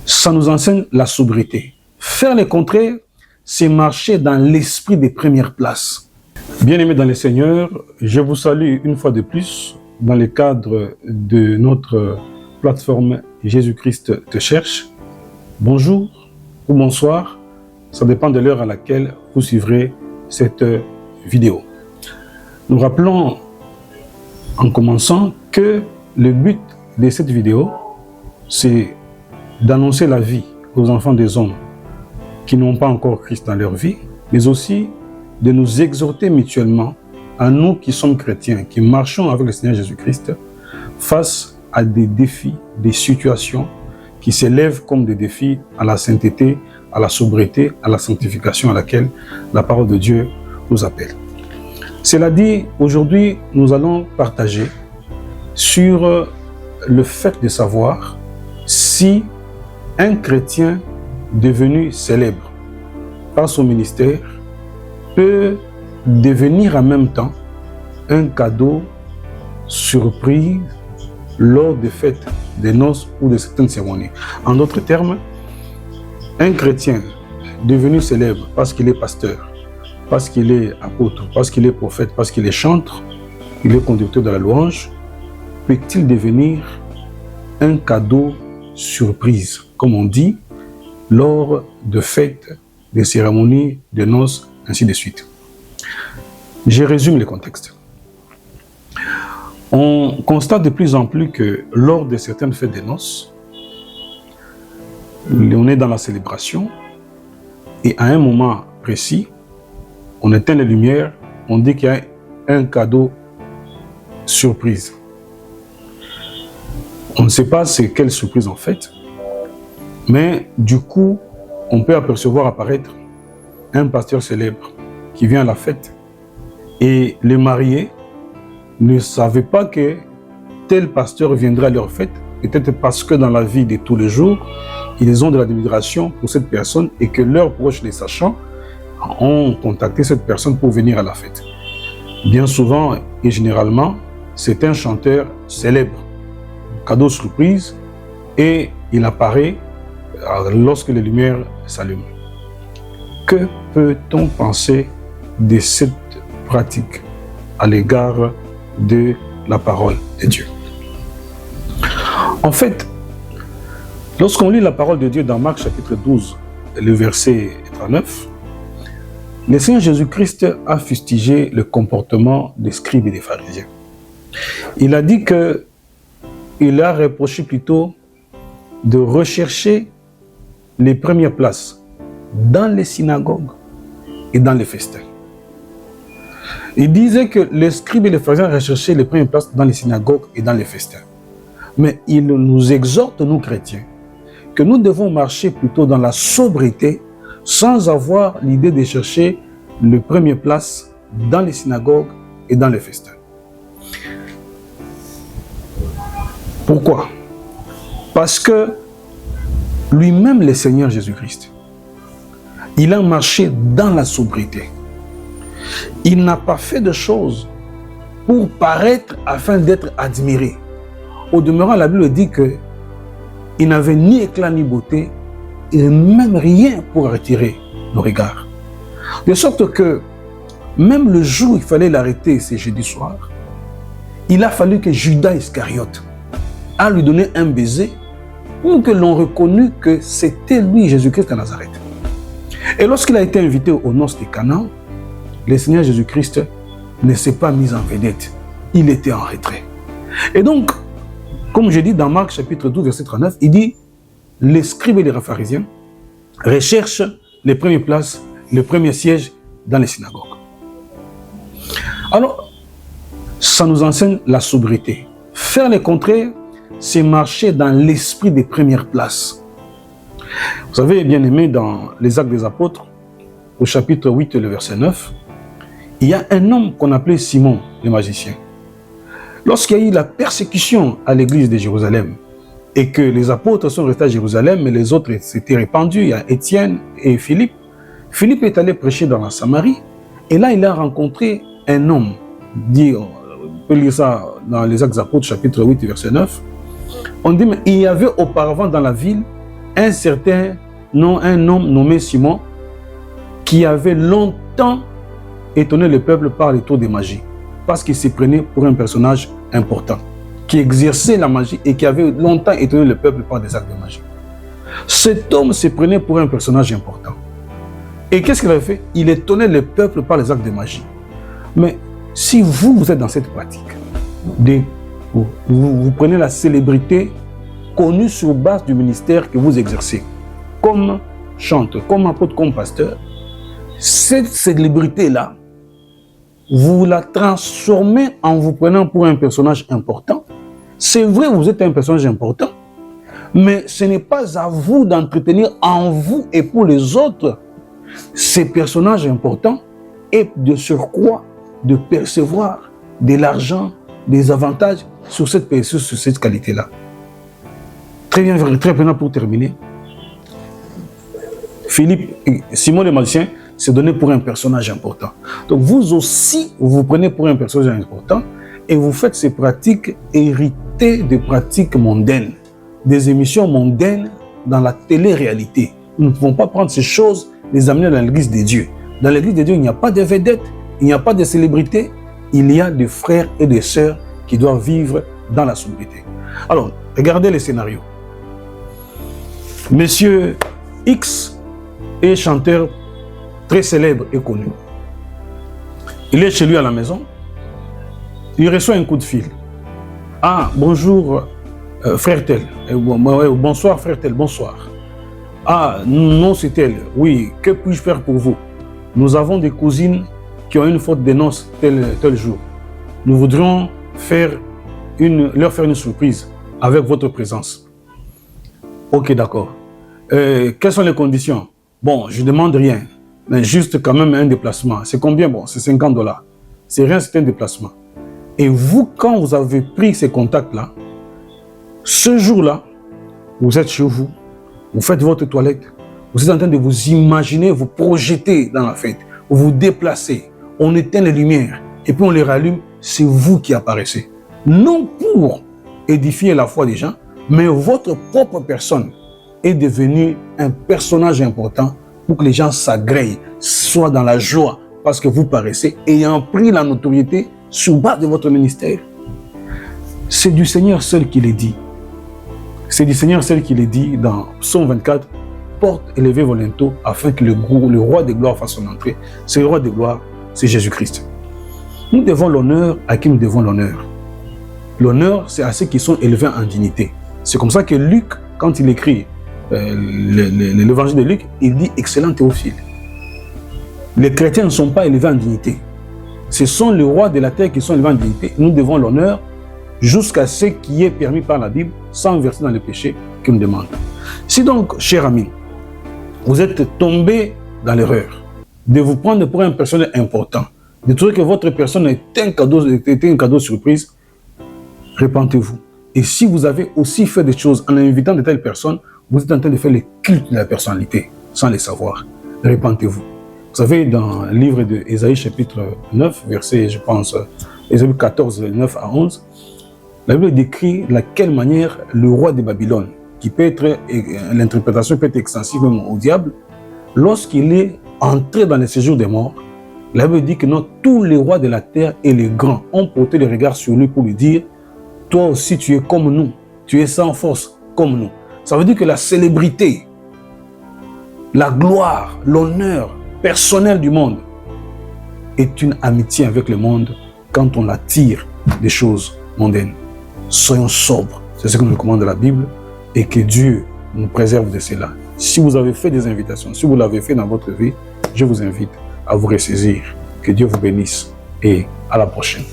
ça nous enseigne la sobriété. Faire le contraire, c'est marcher dans l'esprit des premières places. Bien-aimés dans le Seigneur, je vous salue une fois de plus dans le cadre de notre plateforme Jésus-Christ te cherche. Bonjour ou bonsoir, ça dépend de l'heure à laquelle vous suivrez cette vidéo. Nous rappelons en commençant que le but de cette vidéo, c'est d'annoncer la vie aux enfants des hommes qui n'ont pas encore Christ dans leur vie, mais aussi de nous exhorter mutuellement à nous qui sommes chrétiens, qui marchons avec le Seigneur Jésus-Christ face à des défis, des situations qui s'élèvent comme des défis à la sainteté, à la sobriété, à la sanctification à laquelle la parole de Dieu nous appelle. Cela dit, aujourd'hui, nous allons partager sur le fait de savoir si un chrétien devenu célèbre par son ministère peut devenir en même temps un cadeau surprise lors des fêtes, des noces ou de certaines cérémonies. En d'autres termes, un chrétien devenu célèbre parce qu'il est pasteur, parce qu'il est apôtre, parce qu'il est prophète, parce qu'il est chantre, il est conducteur de la louange, peut-il devenir un cadeau surprise, comme on dit, lors de fêtes, de cérémonies, de noces, ainsi de suite. Je résume le contexte. On constate de plus en plus que lors de certaines fêtes de noces, on est dans la célébration et à un moment précis, on éteint les lumières, on dit qu'il y a un cadeau surprise. On ne sait pas c'est quelle surprise en fait, mais du coup, on peut apercevoir apparaître un pasteur célèbre qui vient à la fête et les mariés ne savaient pas que tel pasteur viendrait à leur fête, peut-être parce que dans la vie de tous les jours, ils ont de l'admiration pour cette personne et que leurs proches, les sachant, ont contacté cette personne pour venir à la fête. Bien souvent et généralement, c'est un chanteur célèbre, cadeau surprise, et il apparaît lorsque les lumières s'allument. Que peut-on penser de cette pratique à l'égard de la parole de Dieu? En fait, lorsqu'on lit la parole de Dieu dans Marc chapitre 12, le verset 39, le Seigneur Jésus-Christ a fustigé le comportement des scribes et des pharisiens. Il a dit que il a reproché plutôt de rechercher les premières places dans les synagogues et dans les festins. Il disait que les scribes et les pharisiens recherchaient les premières places dans les synagogues et dans les festins. Mais il nous exhorte, nous chrétiens, que nous devons marcher plutôt dans la sobriété sans avoir l'idée de chercher les premières places dans les synagogues et dans les festins. Pourquoi? Parce que lui-même, le Seigneur Jésus-Christ, il a marché dans la sobriété. Il n'a pas fait de choses pour paraître afin d'être admiré. Au demeurant, la Bible dit qu'il n'avait ni éclat ni beauté, et même rien pour attirer nos regards. De sorte que, même le jour où il fallait l'arrêter, c'est jeudi soir, il a fallu que Judas Iscariote a lui donné un baiser pour que l'on reconnût que c'était lui, Jésus-Christ de Nazareth. Et lorsqu'il a été invité aux noces de Cana, le Seigneur Jésus-Christ ne s'est pas mis en vedette. Il était en retrait. Et donc, comme je dis dans Marc chapitre 12, verset 39, il dit « Les scribes et les pharisiens recherchent les premières places, les premiers sièges dans les synagogues. » Alors, ça nous enseigne la sobriété. Faire le contraire, c'est marcher dans l'esprit des premières places. Vous savez, bien aimé, dans les Actes des Apôtres, au chapitre 8, le verset 9, il y a un homme qu'on appelait Simon, le magicien. Lorsqu'il y a eu la persécution à l'église de Jérusalem et que les apôtres sont restés à Jérusalem, mais les autres s'étaient répandus, il y a Étienne et Philippe. Philippe est allé prêcher dans la Samarie et là, il a rencontré un homme, dit, on peut lire ça dans les Actes des Apôtres, chapitre 8, verset 9. On dit, mais il y avait auparavant dans la ville un certain nom, un homme nommé Simon, qui avait longtemps étonné le peuple par les tours de magie, parce qu'il se prenait pour un personnage important, qui exerçait la magie et qui avait longtemps étonné le peuple par des actes de magie. Cet homme se prenait pour un personnage important. Et qu'est-ce qu'il avait fait? Il étonnait le peuple par les actes de magie. Mais si vous êtes dans cette pratique, vous prenez la célébrité connue sur base du ministère que vous exercez, comme chanteur, comme apôtre, comme pasteur, cette célébrité-là, vous la transformez en vous prenant pour un personnage important. C'est vrai, vous êtes un personnage important, mais ce n'est pas à vous d'entretenir en vous et pour les autres ces personnages importants et de surcroît de percevoir de l'argent, des avantages sur cette qualité-là. Très bien, pour terminer. Simon le magicien s'est donné pour un personnage important. Donc vous aussi, vous vous prenez pour un personnage important et vous faites ces pratiques héritées de pratiques mondaines, des émissions mondaines dans la télé-réalité. Nous ne pouvons pas prendre ces choses, les amener dans l'église de Dieu. Dans l'église de Dieu, il n'y a pas de vedettes, il n'y a pas de célébrités, il y a des frères et des sœurs qui doivent vivre dans la sobriété. Alors, regardez les scénarios. Monsieur X est chanteur très célèbre et connu. Il est chez lui à la maison. Il reçoit un coup de fil. Ah, bonjour, frère tel. Bonsoir, frère tel, bonsoir. Ah, non, c'est tel. Oui, que puis-je faire pour vous? Nous avons des cousines qui ont une fête de noces tel jour. Nous voudrions leur faire une surprise avec votre présence. Ok, d'accord. Quelles sont les conditions? Bon, je ne demande rien, mais juste quand même un déplacement. C'est combien? Bon, c'est $50. C'est rien, c'est un déplacement. Et vous, quand vous avez pris ces contacts-là, ce jour-là, vous êtes chez vous, vous faites votre toilette, vous êtes en train de vous imaginer, vous projeter dans la fête, vous vous déplacez, on éteint les lumières et puis on les rallume, c'est vous qui apparaissez. Non pour édifier la foi des gens, mais votre propre personne est devenue un personnage important pour que les gens s'agréent, soient dans la joie, parce que vous paraissez ayant pris la notoriété sur base de votre ministère. C'est du Seigneur seul qui le dit. C'est du Seigneur seul qui le dit dans Psaume 24, porte élevez vos linteaux afin que le roi de gloire fasse son entrée. C'est le roi de gloire, c'est Jésus-Christ. Nous devons l'honneur à qui nous devons l'honneur. L'honneur, c'est à ceux qui sont élevés en dignité. C'est comme ça que Luc, quand il écrit l'évangile de Luc, il dit excellent Théophile. Les chrétiens ne sont pas élevés en dignité. Ce sont les rois de la terre qui sont élevés en dignité. Nous devons l'honneur jusqu'à ce qui est permis par la Bible, sans verser dans le péché qu'il nous demande. Si donc, cher ami, vous êtes tombé dans l'erreur de vous prendre pour un personnage important, de trouver que votre personne était un cadeau surprise, repentez-vous. Et si vous avez aussi fait des choses en invitant de telles personnes, vous êtes en train de faire le culte de la personnalité, sans le savoir. Repentez-vous. Vous savez, dans le livre d'Ésaïe, chapitre 9, verset, je pense, Ésaïe 14, 9 à 11, la Bible décrit de quelle manière le roi de Babylone, qui peut être, l'interprétation peut être extensive même au diable, lorsqu'il est entré dans le séjour des morts, la Bible dit que non, tous les rois de la terre et les grands ont porté le regard sur lui pour lui dire, toi aussi tu es comme nous, tu es sans force comme nous. Ça veut dire que la célébrité, la gloire, l'honneur personnel du monde est une amitié avec le monde quand on l'attire des choses mondaines. Soyons sobres, c'est ce que nous recommande la Bible et que Dieu nous préserve de cela. Si vous avez fait des invitations, si vous l'avez fait dans votre vie, je vous invite à vous ressaisir. Que Dieu vous bénisse et à la prochaine.